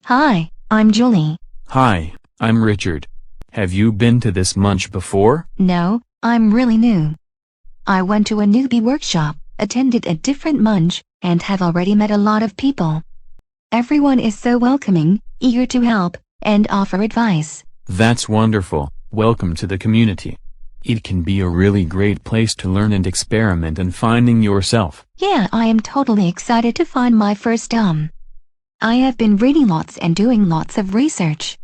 Hi, I'm Julie. Hi, I'm Richard. Have you been to this munch before? No, I'm really new. I went to a newbie workshop, attended a different munch, and have already met a lot of people. Everyone is so welcoming, eager to help, and offer advice. That's wonderful. Welcome to the community. It can be a really great place to learn and experiment in finding yourself. Yeah, I am totally excited to find my first I have been reading lots and doing lots of research.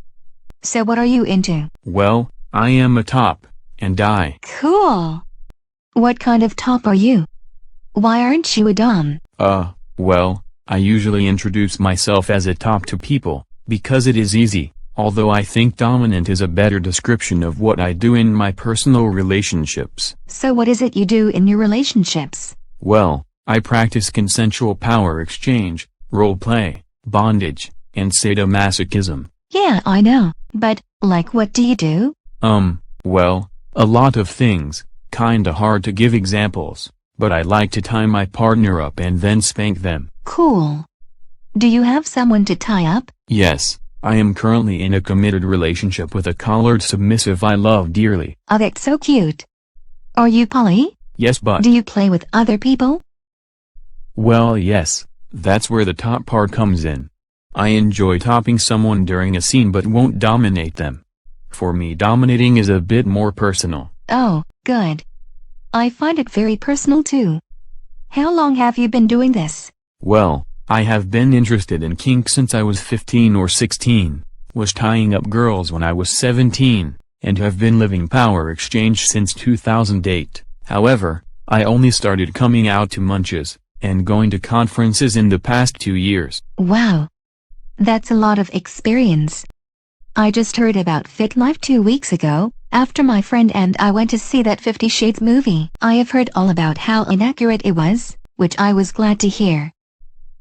So what are you into? Well, I am a top, and I... Cool. What kind of top are you? Why aren't you a dom? Well, I usually introduce myself as a top to people, because it is easy, although I think dominant is a better description of what I do in my personal relationships. So what is it you do in your relationships? Well, I practice consensual power exchange, role play, bondage, and sadomasochism. Yeah, I know, but, like, what do you do? Well, a lot of things, kinda hard to give examples, but I like to tie my partner up and then spank them. Cool. Do you have someone to tie up? Yes, I am currently in a committed relationship with a collared submissive I love dearly. Oh, that's so cute. Are you poly? Yes, but... Do you play with other people? Well, yes, that's where the top part comes in. I enjoy topping someone during a scene but won't dominate them. For me, dominating is a bit more personal. Oh, good. I find it very personal too. How long have you been doing this? Well, I have been interested in kink since I was 15 or 16, was tying up girls when I was 17, and have been living power exchange since 2008. However, I only started coming out to munches, and going to conferences in the past 2 years. Wow. That's a lot of experience. I just heard about Fit Life 2 weeks ago, after my friend and I went to see that 50 Shades movie. I have heard all about how inaccurate it was, which I was glad to hear.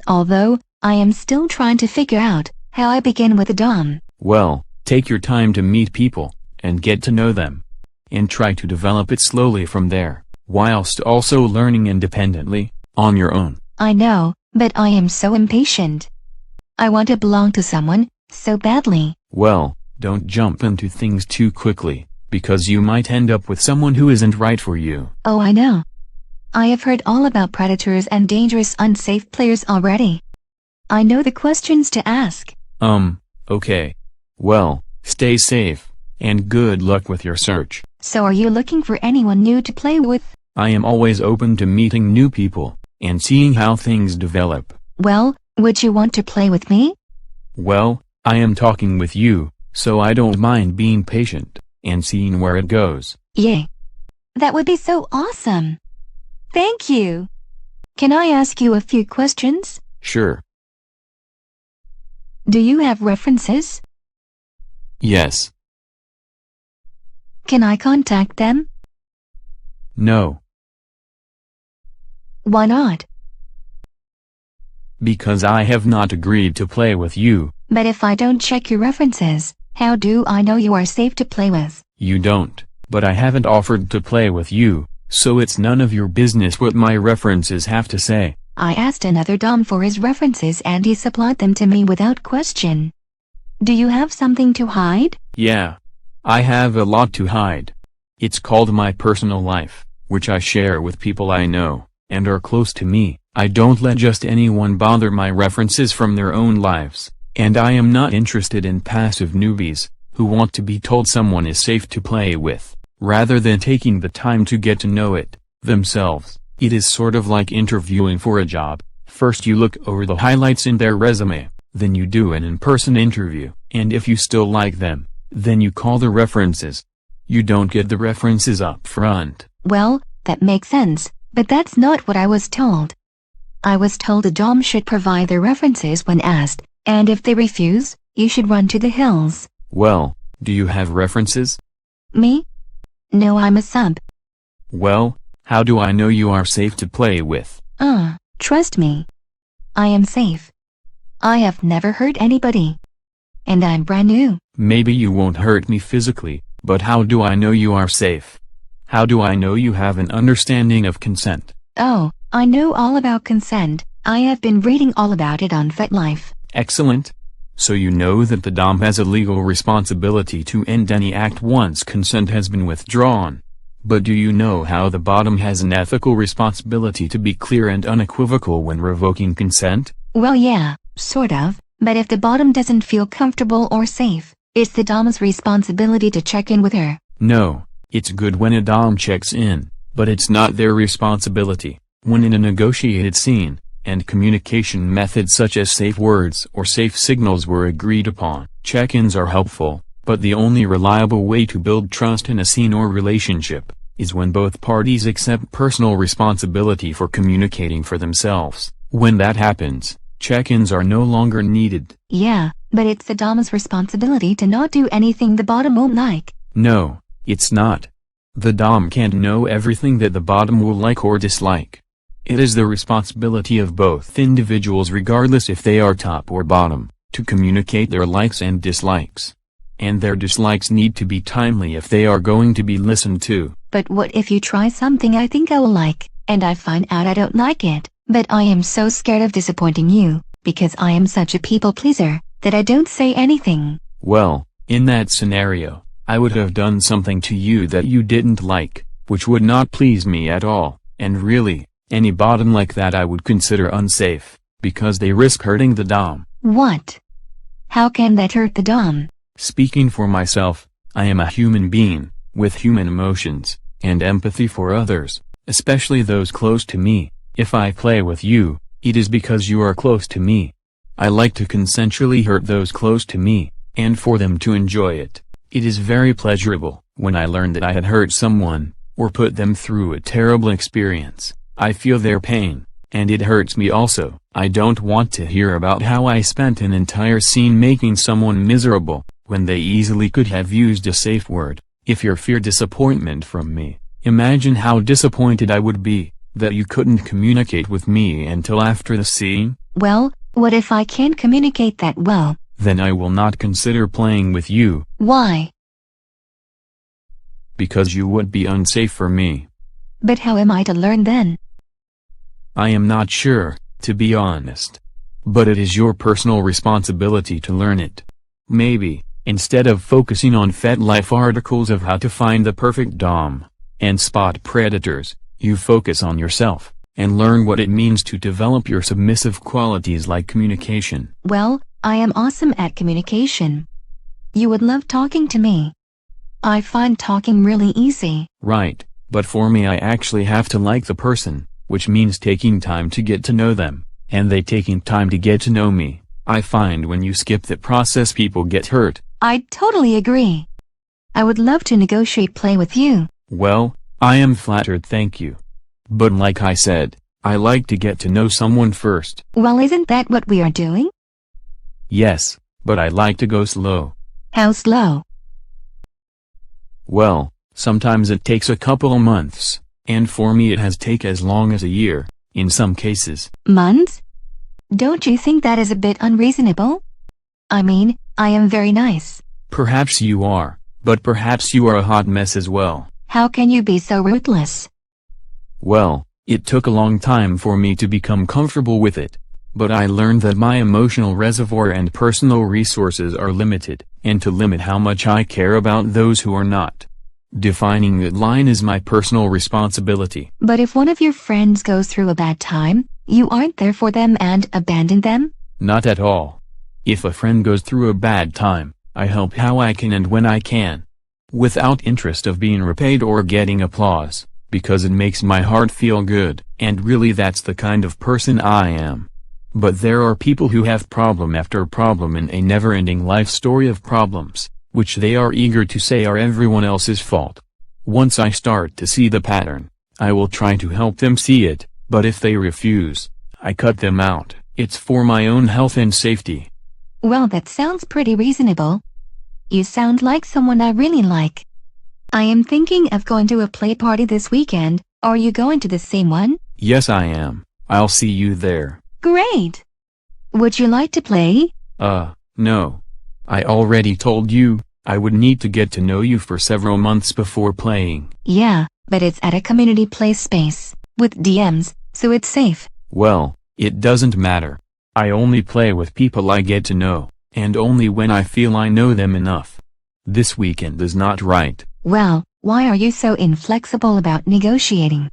Although, I am still trying to figure out how I begin with a dom. Well, take your time to meet people, and get to know them. And try to develop it slowly from there, whilst also learning independently, on your own. I know, but I am so impatient. I want to belong to someone, so badly. Well, don't jump into things too quickly, because you might end up with someone who isn't right for you. Oh, I know. I have heard all about predators and dangerous unsafe players already. I know the questions to ask. Okay. Well, stay safe, and good luck with your search. So are you looking for anyone new to play with? I am always open to meeting new people, and seeing how things develop. Well, would you want to play with me? Well, I am talking with you, so I don't mind being patient, and seeing where it goes. Yay. That would be so awesome. Thank you. Can I ask you a few questions? Sure. Do you have references? Yes. Can I contact them? No. Why not? Because I have not agreed to play with you. But if I don't check your references, how do I know you are safe to play with? You don't, but I haven't offered to play with you, so it's none of your business what my references have to say. I asked another dom for his references and he supplied them to me without question. Do you have something to hide? Yeah. I have a lot to hide. It's called my personal life, which I share with people I know, and are close to me. I don't let just anyone bother my references from their own lives, and I am not interested in passive newbies, who want to be told someone is safe to play with, rather than taking the time to get to know it, themselves. It is sort of like interviewing for a job. First you look over the highlights in their resume, then you do an in-person interview, and if you still like them, then you call the references. You don't get the references up front. Well, that makes sense, but that's not what I was told. I was told a dom should provide their references when asked, and if they refuse, you should run to the hills. Well, do you have references? Me? No, I'm a sub. Well, how do I know you are safe to play with? Trust me. I am safe. I have never hurt anybody. And I'm brand new. Maybe you won't hurt me physically, but how do I know you are safe? How do I know you have an understanding of consent? Oh, I know all about consent. I have been reading all about it on FetLife. Excellent. So you know that the dom has a legal responsibility to end any act once consent has been withdrawn. But do you know how the bottom has an ethical responsibility to be clear and unequivocal when revoking consent? Well, yeah, sort of, but if the bottom doesn't feel comfortable or safe, it's the dom's responsibility to check in with her. No, it's good when a dom checks in, but it's not their responsibility. When in a negotiated scene, and communication methods such as safe words or safe signals were agreed upon, check-ins are helpful, but the only reliable way to build trust in a scene or relationship is when both parties accept personal responsibility for communicating for themselves. When that happens, check-ins are no longer needed. Yeah, but it's the dom's responsibility to not do anything the bottom won't like. No, it's not. The dom can't know everything that the bottom will like or dislike. It is the responsibility of both individuals, regardless if they are top or bottom, to communicate their likes and dislikes. And their dislikes need to be timely if they are going to be listened to. But what if you try something I think I will like, and I find out I don't like it, but I am so scared of disappointing you, because I am such a people pleaser, that I don't say anything? Well, in that scenario, I would have done something to you that you didn't like, which would not please me at all, and really, any bottom like that I would consider unsafe, because they risk hurting the dom. What? How can that hurt the dom? Speaking for myself, I am a human being, with human emotions, and empathy for others, especially those close to me. If I play with you, it is because you are close to me. I like to consensually hurt those close to me, and for them to enjoy it. It is very pleasurable, when I learn that I had hurt someone, or put them through a terrible experience. I feel their pain, and it hurts me also. I don't want to hear about how I spent an entire scene making someone miserable, when they easily could have used a safe word. If you fear disappointment from me, imagine how disappointed I would be, that you couldn't communicate with me until after the scene. Well, what if I can't communicate that well? Then I will not consider playing with you. Why? Because you would be unsafe for me. But how am I to learn then? I am not sure, to be honest. But it is your personal responsibility to learn it. Maybe, instead of focusing on FetLife articles of how to find the perfect dom, and spot predators, you focus on yourself, and learn what it means to develop your submissive qualities like communication. Well, I am awesome at communication. You would love talking to me. I find talking really easy. Right, but for me I actually have to like the person, which means taking time to get to know them, and they taking time to get to know me. I find when you skip that process people get hurt. I totally agree. I would love to negotiate play with you. Well, I am flattered, thank you. But like I said, I like to get to know someone first. Well, isn't that what we are doing? Yes, but I like to go slow. How slow? Well, sometimes it takes a couple of months, and for me it has taken as long as a year, in some cases. Months? Don't you think that is a bit unreasonable? I mean, I am very nice. Perhaps you are, but perhaps you are a hot mess as well. How can you be so ruthless? Well, it took a long time for me to become comfortable with it. But I learned that my emotional reservoir and personal resources are limited, and to limit how much I care about those who are not. Defining that line is my personal responsibility. But if one of your friends goes through a bad time, you aren't there for them and abandon them? Not at all. If a friend goes through a bad time, I help how I can and when I can. Without interest of being repaid or getting applause, because it makes my heart feel good, and really that's the kind of person I am. But there are people who have problem after problem in a never-ending life story of problems, which they are eager to say are everyone else's fault. Once I start to see the pattern, I will try to help them see it, but if they refuse, I cut them out. It's for my own health and safety. Well, that sounds pretty reasonable. You sound like someone I really like. I am thinking of going to a play party this weekend. Are you going to the same one? Yes, I am. I'll see you there. Great! Would you like to play? No. I already told you, I would need to get to know you for several months before playing. Yeah, but it's at a community play space, with DMs, so it's safe. Well, it doesn't matter. I only play with people I get to know, and only when I feel I know them enough. This weekend is not right. Well, why are you so inflexible about negotiating?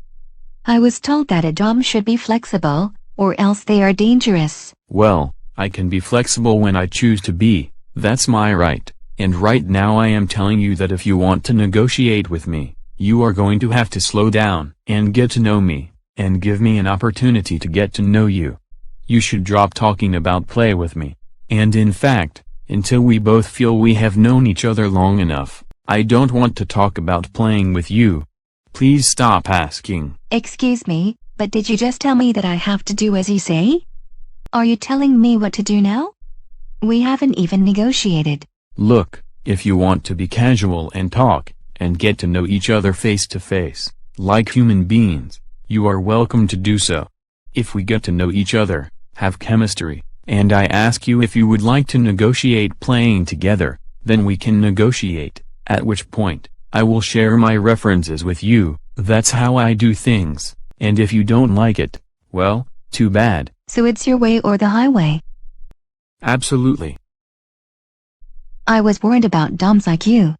I was told that a dom should be flexible, or else they are dangerous. Well, I can be flexible when I choose to be, that's my right, and right now I am telling you that if you want to negotiate with me, you are going to have to slow down and get to know me, and give me an opportunity to get to know you. You should drop talking about play with me, and in fact, until we both feel we have known each other long enough, I don't want to talk about playing with you. Please stop asking. Excuse me, but did you just tell me that I have to do as you say? Are you telling me what to do now? We haven't even negotiated. Look, if you want to be casual and talk, and get to know each other face to face, like human beings, you are welcome to do so. If we get to know each other, have chemistry, and I ask you if you would like to negotiate playing together, then we can negotiate, at which point, I will share my references with you. That's how I do things, and if you don't like it, well, too bad. So it's your way or the highway. Absolutely. I was worried about doms like you.